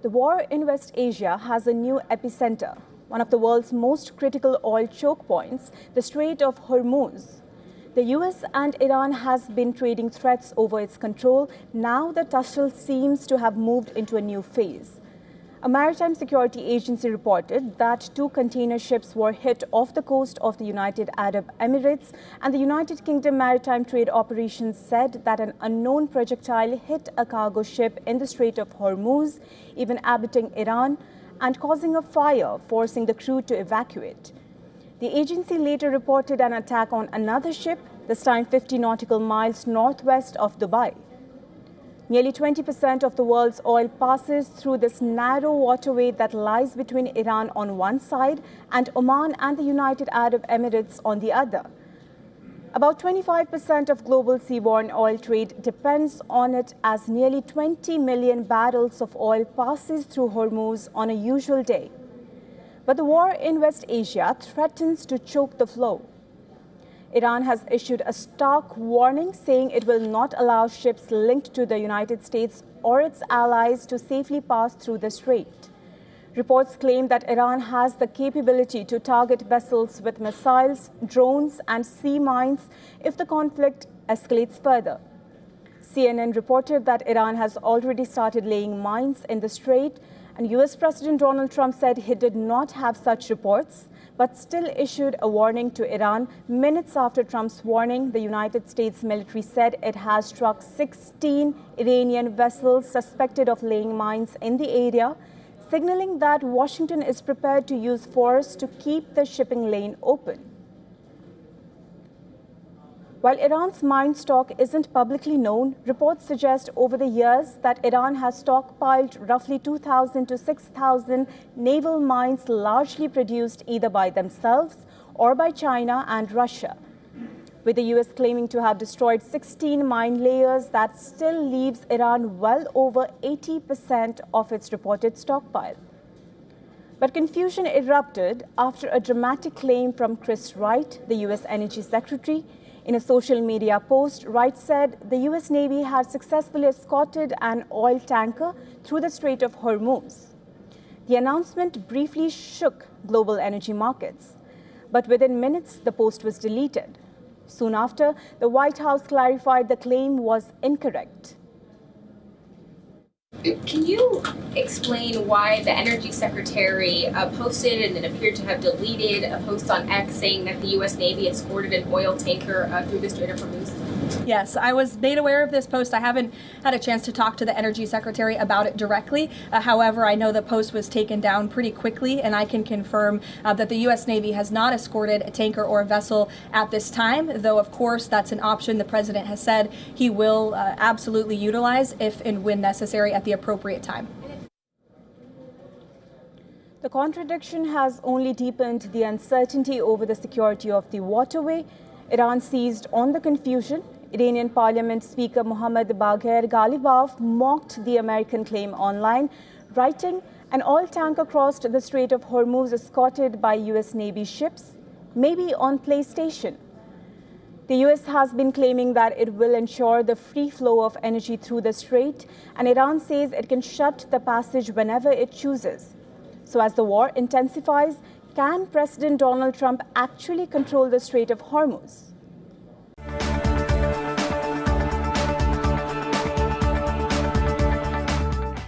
The war in West Asia has a new epicenter, one of the world's most critical oil choke points, the Strait of Hormuz. The US and Iran has been trading threats over its control. Now the tussle seems to have moved into a new phase. A maritime security agency reported that 2 container ships were hit off the coast of the United Arab Emirates, and the United Kingdom Maritime Trade Operations said that an unknown projectile hit a cargo ship in the Strait of Hormuz, even abetting Iran and causing a fire, forcing the crew to evacuate. The agency later reported an attack on another ship, this time 50 nautical miles northwest of Dubai. Nearly 20% of the world's oil passes through this narrow waterway that lies between Iran on one side and Oman and the United Arab Emirates on the other. About 25% of global seaborne oil trade depends on it, as nearly 20 million barrels of oil passes through Hormuz on a usual day. But the war in West Asia threatens to choke the flow. Iran has issued a stark warning, saying it will not allow ships linked to the United States or its allies to safely pass through the strait. Reports claim that Iran has the capability to target vessels with missiles, drones, and sea mines if the conflict escalates further. CNN reported that Iran has already started laying mines in the strait, and US President Donald Trump said he did not have such reports, but still issued a warning to Iran. Minutes after Trump's warning, the United States military said it has struck 16 Iranian vessels suspected of laying mines in the area, signaling that Washington is prepared to use force to keep the shipping lane open. While Iran's mine stock isn't publicly known, reports suggest over the years that Iran has stockpiled roughly 2,000 to 6,000 naval mines, largely produced either by themselves or by China and Russia. With the US claiming to have destroyed 16 mine layers, that still leaves Iran well over 80% of its reported stockpile. But confusion erupted after a dramatic claim from Chris Wright, the US Energy Secretary. In a social media post, Wright said the US Navy had successfully escorted an oil tanker through the Strait of Hormuz. The announcement briefly shook global energy markets, but within minutes, the post was deleted. Soon after, the White House clarified the claim was incorrect. Can you explain why the Energy Secretary posted and then appeared to have deleted a post on X saying that the U.S. Navy escorted an oil tanker through the Strait of Hormuz? Yes, I was made aware of this post. I haven't had a chance to talk to the Energy Secretary about it directly. However, I know the post was taken down pretty quickly, and I can confirm that the U.S. Navy has not escorted a tanker or a vessel at this time, though, of course, that's an option the President has said he will absolutely utilize if and when necessary at the appropriate time. The contradiction has only deepened the uncertainty over the security of the waterway. Iran seized on the confusion. Iranian Parliament Speaker Mohammad Bagher Ghalibaf mocked the American claim online, writing, "An oil tanker crossed the Strait of Hormuz escorted by US Navy ships, maybe on PlayStation." The US has been claiming that it will ensure the free flow of energy through the strait, and Iran says it can shut the passage whenever it chooses. So as the war intensifies, can President Donald Trump actually control the Strait of Hormuz?